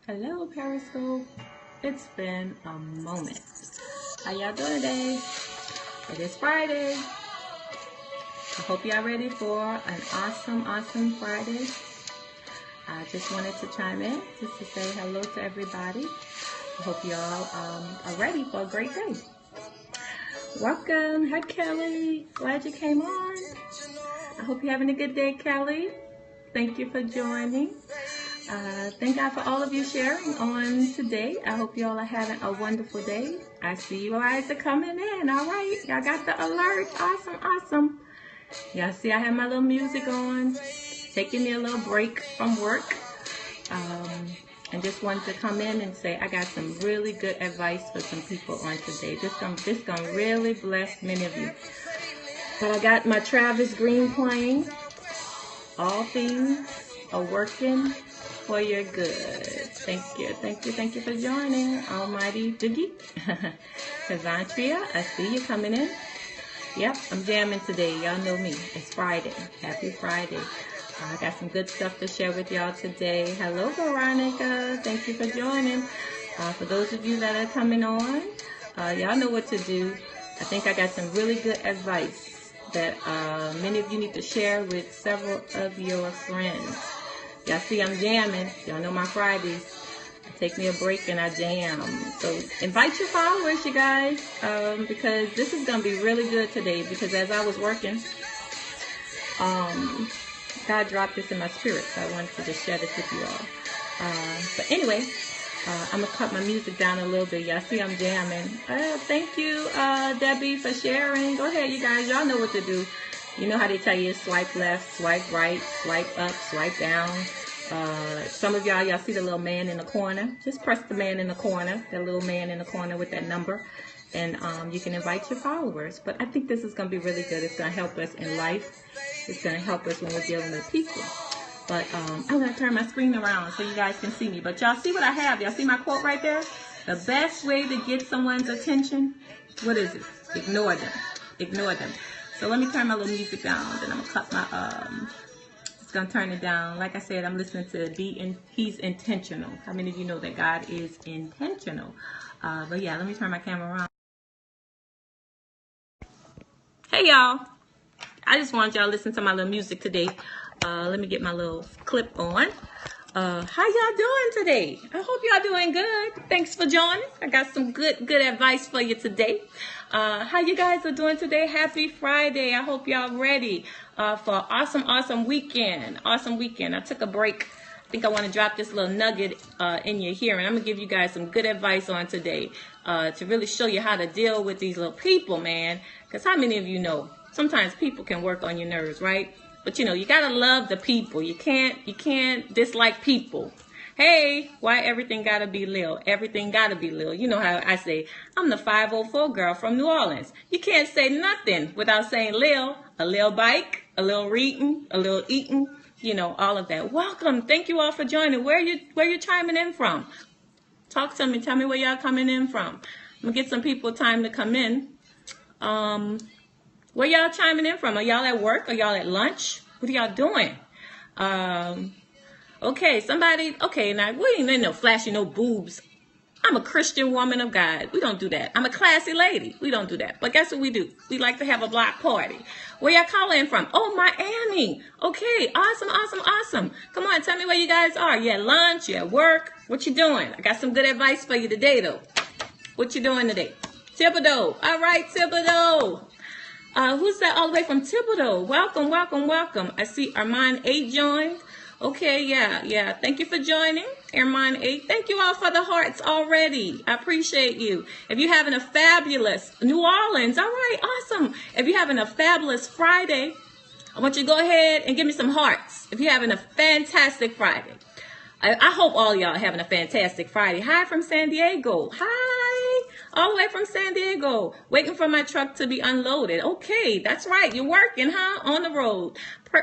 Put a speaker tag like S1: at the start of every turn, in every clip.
S1: Hello, Periscope. It's been a moment. How y'all doing today? It is Friday. I hope y'all ready for an awesome Friday. I just wanted to chime in just to say hello to everybody. I hope y'all are ready for a great day. Welcome. Hi, Kelly. Glad you came on. I hope you're having a good day, Kelly. Thank you for joining. Thank God for all of you sharing on today. I hope you all are having a wonderful day. I see you guys are coming in. All right. Y'all got the alert. Awesome. Y'all see I have my little music on. Taking me a little break from work. And just wanted to come in and say I got some really good advice for some people on today. This gonna really bless many of you. But I got my Travis Green playing. All things are working for your good. Thank you for joining, Almighty Doogie. Kazantria, I see you coming in. Yep, I'm jamming today. Y'all know me. It's Friday. Happy Friday. I got some good stuff to share with y'all today. Hello, Veronica. Thank you for joining. For those of you that are coming on, y'all know what to do. I think I got some really good advice that many of you need to share with several of your friends. Y'all see I'm jamming. Y'all know my Fridays. I take me a break and I jam. So invite your followers, you guys, because this is going to be really good today. Because as I was working, God dropped this in my spirit. So I wanted to just share this with you all. But anyway, I'm going to cut my music down a little bit. Y'all see I'm jamming. Thank you, Debbie, for sharing. Go ahead, you guys. Y'all know what to do. You know how they tell you swipe left, swipe right, swipe up, swipe down. Some of y'all see the little man in the corner. Just press the man in the corner, the little man in the corner with that number. And you can invite your followers. But I think this is going to be really good. It's going to help us in life. It's going to help us when we're dealing with people. But I'm going to turn my screen around so you guys can see me. But y'all see what I have? Y'all see my quote right there? The best way to get someone's attention, what is it? Ignore them. Ignore them. So let me turn my little music down. Then I'm going to cut my, it's going to turn it down. Like I said, I'm listening to He's Intentional. How many of you know that God is intentional? But yeah, let me turn my camera around. Hey, y'all. I just want y'all to listen to my little music today. Let me get my little clip on. How y'all doing today? I hope y'all doing good. Thanks for joining. I got some good advice for you today. How you guys are doing today? Happy Friday. I hope y'all ready for awesome weekend. Awesome weekend. I took a break. I think I want to drop this little nugget in your hearing. I'm going to give you guys some good advice on today to really show you how to deal with these little people, man. Because how many of you know sometimes people can work on your nerves, right? But you know, you gotta love the people. You can't dislike people. Hey, why everything gotta be Lil? Everything gotta be Lil. You know how I say, I'm the 504 girl from New Orleans. You can't say nothing without saying Lil. A Lil bike, a Lil reading, a Lil eating, you know, all of that. Welcome. Thank you all for joining. Where you chiming in from? Talk to me. Tell me where y'all coming in from. I'm gonna get some people time to come in. Where y'all chiming in from? Are y'all at work? Are y'all at lunch? What are y'all doing? Okay, somebody, okay, now we ain't in no flashy, no boobs. I'm a Christian woman of God. We don't do that. I'm a classy lady. We don't do that. But guess what we do? We like to have a block party. Where y'all calling from? Oh, Miami. Okay, awesome. Come on, tell me where you guys are. You at lunch? You at work? What you doing? I got some good advice for you today, though. What you doing today? Thibodeau. All right, Thibodeau. Who's that all the way from Thibodeau? Welcome. I see Armand 8 joined. Okay, yeah. Thank you for joining, Armand 8. Thank you all for the hearts already. I appreciate you. If you're having a fabulous New Orleans, all right, awesome. If you're having a fabulous Friday, I want you to go ahead and give me some hearts. If you're having a fantastic Friday. I hope all y'all are having a fantastic Friday. Hi from San Diego. Hi. All the way from San Diego. Waiting for my truck to be unloaded. Okay, that's right. You're working, huh? On the road.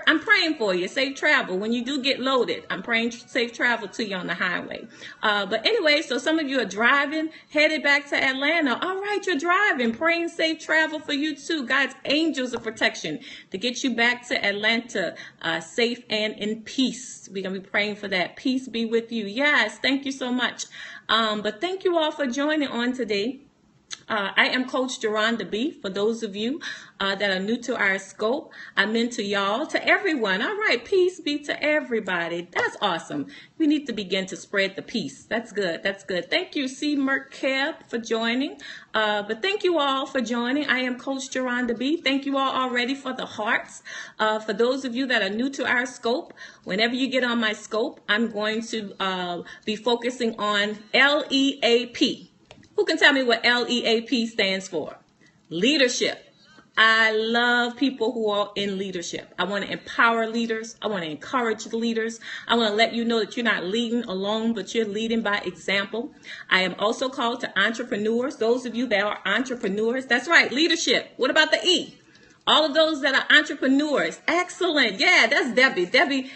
S1: I'm praying for you. Safe travel. When you do get loaded, I'm praying safe travel to you on the highway. But anyway, so some of you are driving, headed back to Atlanta. All right, you're driving. Praying safe travel for you too. God's angels of protection to get you back to Atlanta safe and in peace. We're going to be praying for that. Peace be with you. Yes, thank you so much. But thank you all for joining on today. I am Coach Jerondab. For those of you that are new to our scope, I meant to y'all, to everyone. All right, peace be to everybody. That's awesome. We need to begin to spread the peace. That's good. That's good. Thank you, C. Merkeb, for joining. But thank you all for joining. I am Coach Jerondab. Thank you all already for the hearts. For those of you that are new to our scope, whenever you get on my scope, I'm going to be focusing on LEAP. Who can tell me what LEAP stands for? Leadership. I love people who are in leadership. I want to empower leaders. I want to encourage leaders. I want to let you know that you're not leading alone, but you're leading by example. I am also called to entrepreneurs. Those of you that are entrepreneurs, that's right, leadership. What about the E? All of those that are entrepreneurs. Excellent. Yeah, that's Debbie.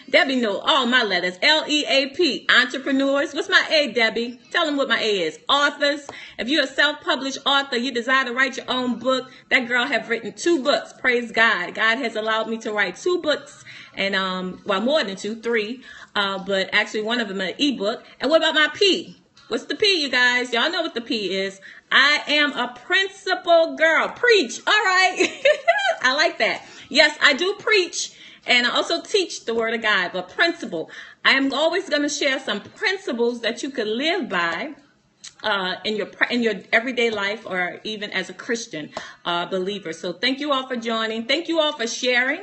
S1: Debbie know all my letters. LEAP. Entrepreneurs. What's my A, Debbie? Tell them what my A is. Authors. If you're a self-published author, you desire to write your own book. That girl have written 2 books. Praise God. God has allowed me to write 2 books. And, well, more than 2, 3. But actually one of them an ebook. And what about my P? What's the P, you guys? Y'all know what the P is. I am a principal girl. Preach. All right. I like that. Yes, I do preach. And I also teach the word of God. But principle. I am always going to share some principles that you could live by in your everyday life, or even as a Christian believer. So thank you all for joining. Thank you all for sharing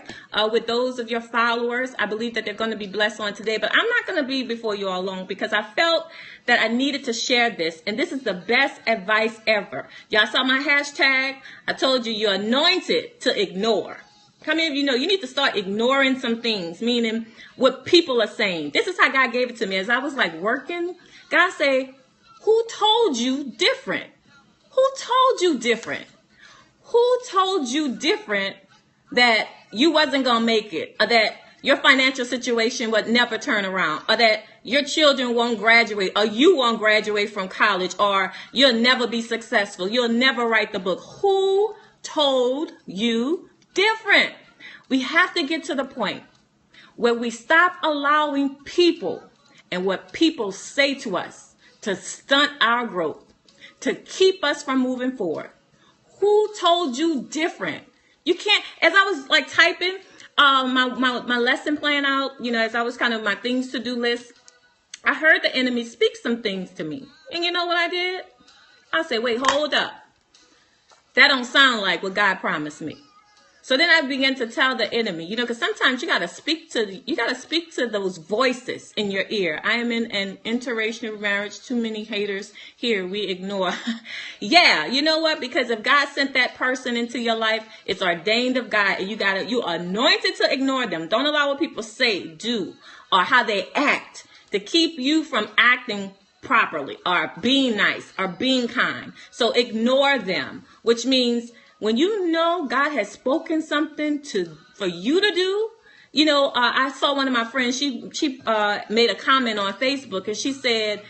S1: with those of your followers. I believe that they're going to be blessed on today, but I'm not going to be before you all long because I felt that I needed to share this, and this is the best advice ever. Y'all saw my hashtag. I told you you're anointed to ignore. How many of you know you need to start ignoring some things, meaning what people are saying? This is how God gave it to me. As I was like working, God said, who told you different? Who told you different? Who told you different that you wasn't going to make it, or that your financial situation would never turn around, or that your children won't graduate, or you won't graduate from college, or you'll never be successful, you'll never write the book? Who told you different? We have to get to the point where we stop allowing people and what people say to us to stunt our growth, to keep us from moving forward. Who told you different? You can't, as I was like typing my lesson plan out, you know, as I was kind of my things to do list, I heard the enemy speak some things to me. And you know what I did? I said, wait, hold up. That don't sound like what God promised me. So then I began to tell the enemy, you know, because sometimes you got to speak to those voices in your ear. I am in an interracial marriage. Too many haters here. We ignore. Yeah, you know what? Because if God sent that person into your life, it's ordained of God, and you're anointed to ignore them. Don't allow what people say, do, or how they act to keep you from acting properly, or being nice, or being kind. So ignore them, which means when you know God has spoken something for you to do. You know, I saw one of my friends, she made a comment on Facebook, and she said,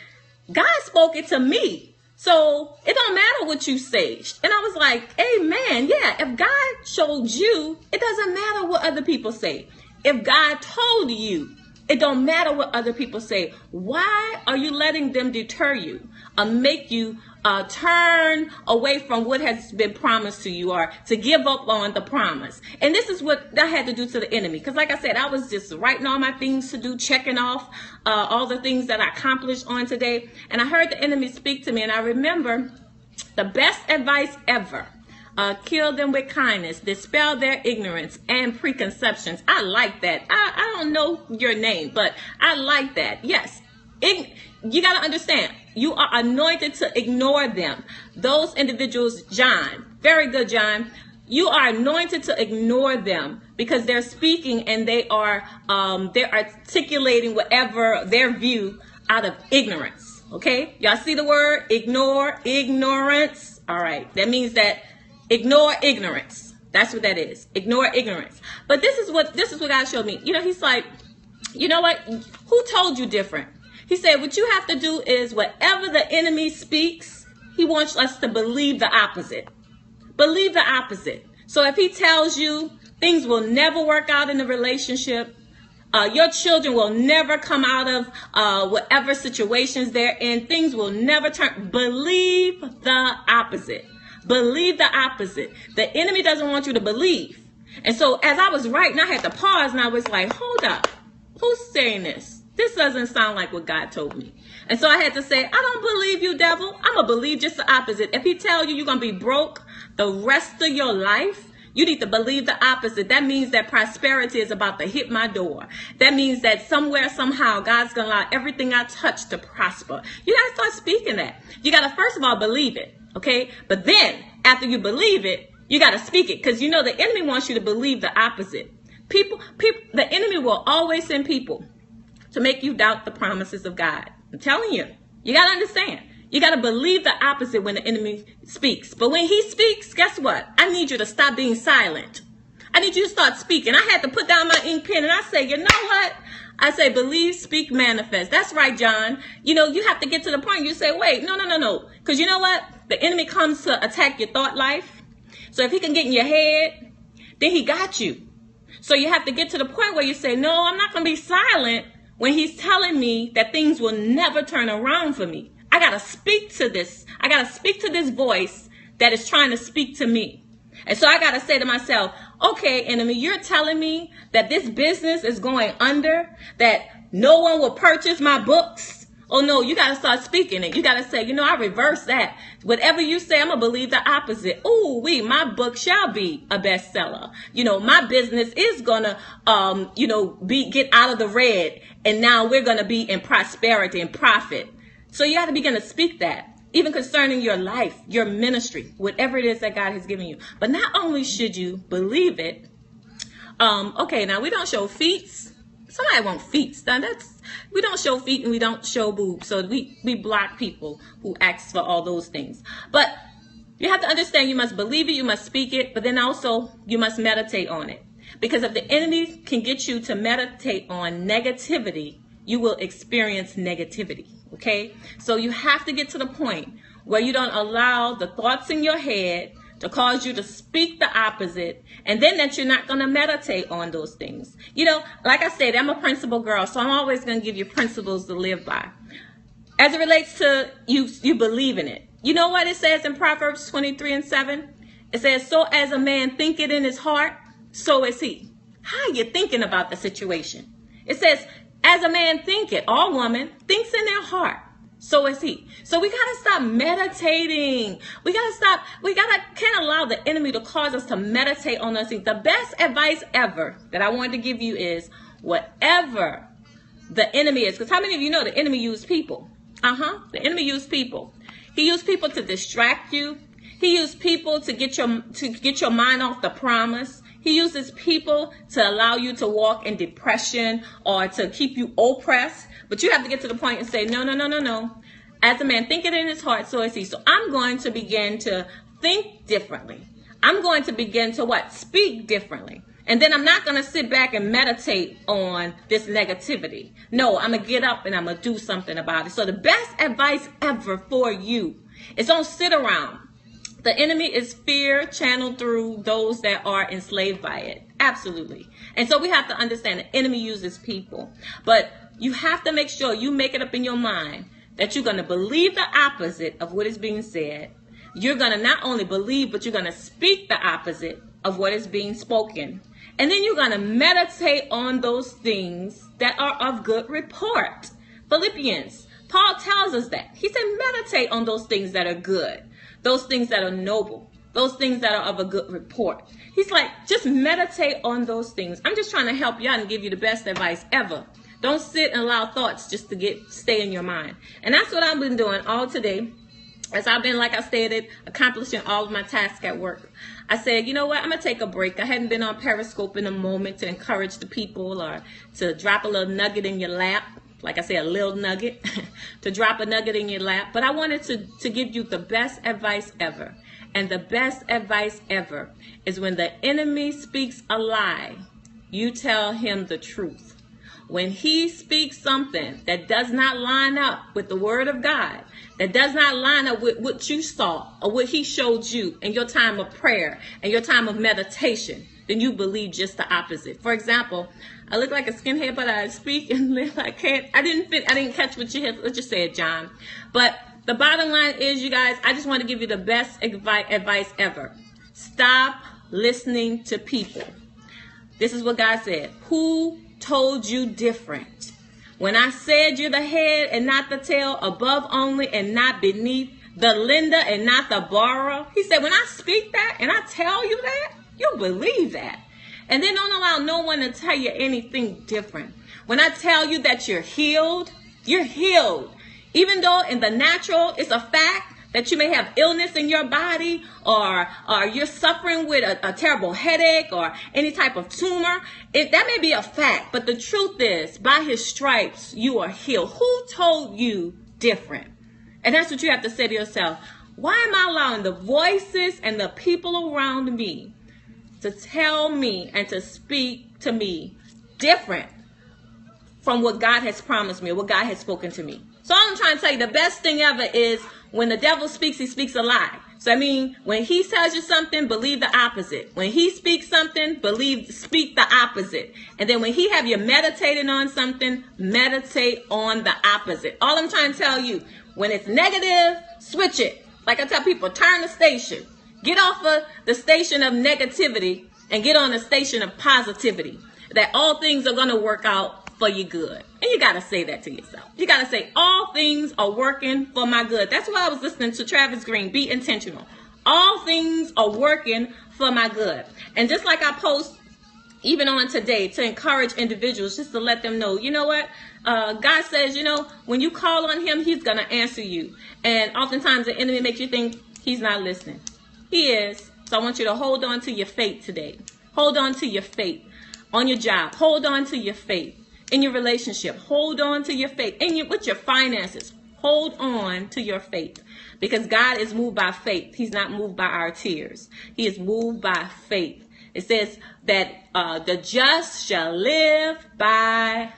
S1: God spoke it to me, so it don't matter what you say. And I was like, amen. Yeah, if God showed you, it doesn't matter what other people say. If God told you, it don't matter what other people say. Why are you letting them deter you or make you turn away from what has been promised to you, or to give up on the promise? And this is what I had to do to the enemy. Because like I said, I was just writing all my things to do, checking off all the things that I accomplished on today. And I heard the enemy speak to me. And I remember the best advice ever. Kill them with kindness, dispel their ignorance and preconceptions. I like that. I don't know your name, but I like that. Yes. You got to understand, you are anointed to ignore them. Those individuals, John, very good, John. You are anointed to ignore them because they're speaking and they're articulating whatever their view out of ignorance. Okay. Y'all see the word ignore, ignorance. All right. That means that ignore ignorance. That's what that is. Ignore ignorance. But this is what God showed me. You know, he's like, you know what? Who told you different? He said, what you have to do is whatever the enemy speaks, he wants us to believe the opposite. Believe the opposite. So if he tells you things will never work out in the relationship, your children will never come out of whatever situations they're in, things will never turn, believe the opposite. Believe the opposite. The enemy doesn't want you to believe. And so as I was writing, I had to pause and I was like, hold up. Who's saying this? This doesn't sound like what God told me. And so I had to say, I don't believe you, devil. I'm going to believe just the opposite. If he tell you you're going to be broke the rest of your life, you need to believe the opposite. That means that prosperity is about to hit my door. That means that somewhere, somehow, God's going to allow everything I touch to prosper. You got to start speaking that. You got to, first of all, believe it. Okay? But then, after you believe it, you got to speak it. Because you know the enemy wants you to believe the opposite. The enemy will always send people to make you doubt the promises of God. I'm telling you. You got to understand. You got to believe the opposite when the enemy speaks. But when he speaks, guess what? I need you to stop being silent. I need you to start speaking. I had to put down my ink pen and I say, you know what? I say, believe, speak, manifest. That's right, John. You know, you have to get to the point. You say, wait, no. Because you know what? The enemy comes to attack your thought life. So if he can get in your head, then he got you. So you have to get to the point where you say, no, I'm not going to be silent when he's telling me that things will never turn around for me. I got to speak to this. I got to speak to this voice that is trying to speak to me. And so I got to say to myself, okay, enemy, you're telling me that this business is going under, that no one will purchase my books. Oh, no, you got to start speaking it. You got to say, you know, I reverse that. Whatever you say, I'm going to believe the opposite. Ooh, my book shall be a bestseller. You know, my business is going to, get out of the red. And now we're going to be in prosperity and profit. So you got to begin to speak that, even concerning your life, your ministry, whatever it is that God has given you. But not only should you believe it. Okay, now we don't show feet. Somebody want feet. We don't show feet and we don't show boobs. So we block people who ask for all those things. But you have to understand, you must believe it, you must speak it, but then also you must meditate on it. Because if the enemy can get you to meditate on negativity, you will experience negativity. Okay? So you have to get to the point where you don't allow the thoughts in your head to cause you to speak the opposite, and then that you're not going to meditate on those things. You know, like I said, I'm a principle girl, so I'm always going to give you principles to live by. As it relates to you believe in it. You know what it says in Proverbs 23:7? It says, so as a man thinketh in his heart, so is he. How are you thinking about the situation? It says, as a man thinketh, or woman thinks in their heart, so is he. So we got to stop meditating. Can't allow the enemy to cause us to meditate on those things. The best advice ever that I wanted to give you is whatever the enemy is. Because how many of you know the enemy used people? The enemy used people. He used people to distract you. He used people to get your mind off the promise. He uses people to allow you to walk in depression or to keep you oppressed. But you have to get to the point and say, no. As a man thinketh in his heart, so is he. So I'm going to begin to think differently. I'm going to begin to speak differently. And then I'm not going to sit back and meditate on this negativity. No, I'm going to get up and I'm going to do something about it. So the best advice ever for you is don't sit around. The enemy is fear channeled through those that are enslaved by it. Absolutely. And so we have to understand the enemy uses people. But you have to make sure you make it up in your mind that you're going to believe the opposite of what is being said. You're going to not only believe, but you're going to speak the opposite of what is being spoken. And then you're going to meditate on those things that are of good report. Philippians, Paul tells us that. He said, meditate on those things that are good. Those things that are noble, those things that are of a good report. He's like, just meditate on those things. I'm just trying to help you out and give you the best advice ever. Don't sit and allow thoughts just to stay in your mind. And that's what I've been doing all today. As I've been, like I stated, accomplishing all of my tasks at work. I said, you know what? I'm going to take a break. I hadn't been on Periscope in a moment to encourage the people or to drop a little nugget in your lap. Like I say, a little nugget, to drop a nugget in your lap. But I wanted to give you the best advice ever. And the best advice ever is when the enemy speaks a lie, you tell him the truth. When he speaks something that does not line up with the word of God, that does not line up with what you saw or what he showed you in your time of prayer and your time of meditation, then you believe just the opposite. For example, I look like a skinhead, but I speak and live like I didn't catch what you said, John. But the bottom line is, you guys, I just want to give you the best advice ever. Stop listening to people. This is what God said. Who told you different? When I said you're the head and not the tail, above only and not beneath, the lender and not the borrower. He said, when I speak that and I tell you that, you'll believe that. And then don't allow no one to tell you anything different. When I tell you that you're healed, you're healed. Even though in the natural, it's a fact that you may have illness in your body, or you're suffering with a terrible headache or any type of tumor. That may be a fact, but the truth is, by his stripes, you are healed. Who told you different? And that's what you have to say to yourself. Why am I allowing the voices and the people around me to tell me and to speak to me different from what God has promised me or what God has spoken to me? So all I'm trying to tell you, the best thing ever is when the devil speaks, he speaks a lie. So I mean, when he tells you something, believe the opposite. When he speaks something, speak the opposite. And then when he have you meditating on something, meditate on the opposite. All I'm trying to tell you, when it's negative, switch it. Like I tell people, turn the station. Get off of the station of negativity and get on the station of positivity. That all things are going to work out for your good. And you got to say that to yourself. You got to say, all things are working for my good. That's why I was listening to Travis Green. Be intentional. All things are working for my good. And just like I post even on today to encourage individuals, just to let them know, you know what? God says, you know, when you call on him, he's going to answer you. And oftentimes the enemy makes you think he's not listening. He is. So I want you to hold on to your faith today. Hold on to your faith on your job. Hold on to your faith in your relationship. Hold on to your faith with your finances. Hold on to your faith, because God is moved by faith. He's not moved by our tears. He is moved by faith. It says that the just shall live by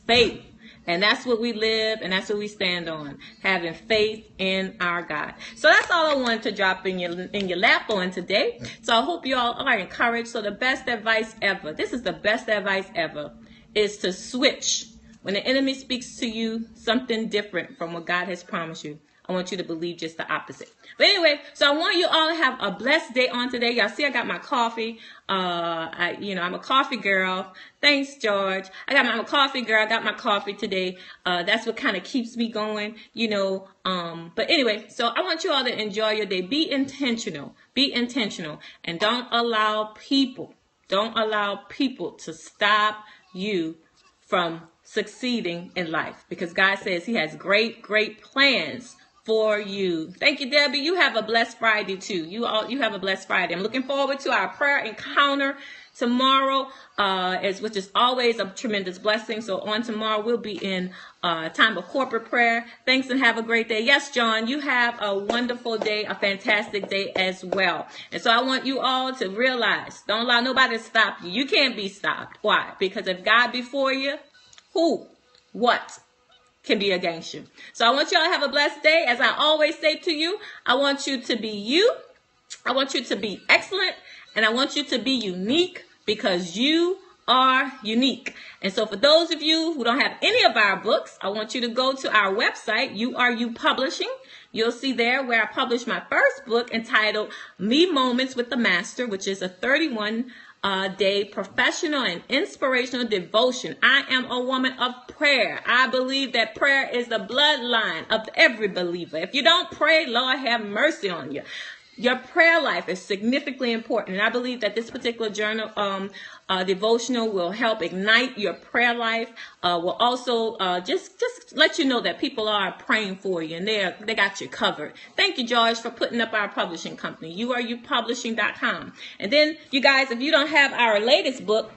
S1: faith. And that's what we live, and that's what we stand on, having faith in our God. So that's all I wanted to drop in your lap on today. So I hope you all are encouraged. So the best advice ever, this is the best advice ever, is to switch. When the enemy speaks to you something different from what God has promised you, I want you to believe just the opposite. But anyway, so I want you all to have a blessed day on today. Y'all see I got my coffee. I'm a coffee girl. Thanks, George. I'm a coffee girl. I got my coffee today. That's what kind of keeps me going, But anyway, so I want you all to enjoy your day. Be intentional. Be intentional. And don't allow people to stop you from succeeding in life, because God says he has great plans for you. Thank you, Debbie. You have a blessed Friday too. You have a blessed Friday. I'm looking forward to our prayer encounter tomorrow, which is always a tremendous blessing. So on tomorrow, we'll be in time of corporate prayer. Thanks and have a great day. Yes, John, you have a wonderful day, a fantastic day as well. And so I want you all to realize, don't allow nobody to stop you. You can't be stopped. Why? Because if God before you, what can be against you? So I want you all to have a blessed day. As I always say to you, I want you to be you. I want you to be excellent. And I want you to be unique, because you are unique. And so for those of you who don't have any of our books, I want you to go to our website, You Are You Publishing. You'll see there where I published my first book entitled Me Moments with the Master, which is a 31-day professional and inspirational devotion. I am a woman of prayer. I believe that prayer is the bloodline of every believer. If you don't pray, Lord have mercy on you. Your prayer life is significantly important. And I believe that this particular journal, devotional will help ignite your prayer life. Will also just let you know that people are praying for you and they got you covered. Thank you, George, for putting up our publishing company, youareyoupublishing.com. And then, you guys, if you don't have our latest book,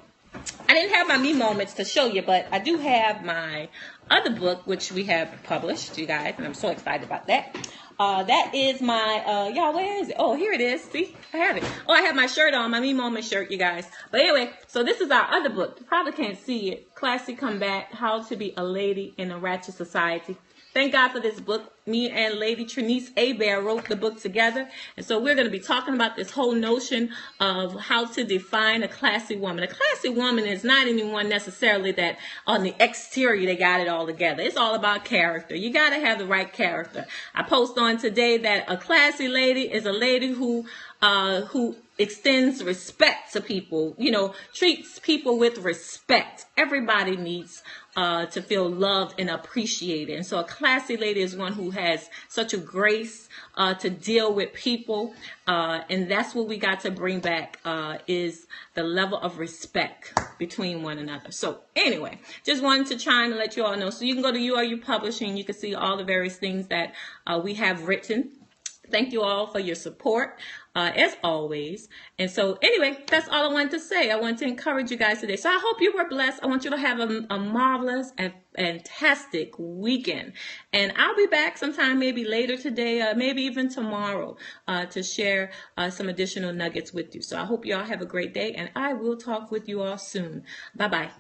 S1: I didn't have my Me Moments to show you, but I do have my other book, which we have published, you guys, and I'm so excited about that. That is my, y'all, where is it? Oh, here it is. See, I have it. Oh, I have my shirt on, my Me Moment shirt, you guys. But anyway, so this is our other book. You probably can't see it. Classy Combat, How to Be a Lady in a Ratchet Society. Thank God for this book. Me and Lady Trinice Abear wrote the book together. And so we're going to be talking about this whole notion of how to define a classy woman. A classy woman is not anyone necessarily that on the exterior they got it all together. It's all about character. You got to have the right character. I post on today that a classy lady is a lady who extends respect to people, you know, treats people with respect. Everybody needs to feel loved and appreciated. And so a classy lady is one who has such a grace to deal with people. And that's what we got to bring back is the level of respect between one another. So anyway, just wanted to chime and let you all know. So you can go to URU Publishing. You can see all the various things that we have written. Thank you all for your support, as always. And so anyway, that's all I wanted to say. I want to encourage you guys today. So I hope you were blessed. I want you to have a marvelous and fantastic weekend. And I'll be back sometime maybe later today, maybe even tomorrow, to share some additional nuggets with you. So I hope you all have a great day, and I will talk with you all soon. Bye-bye.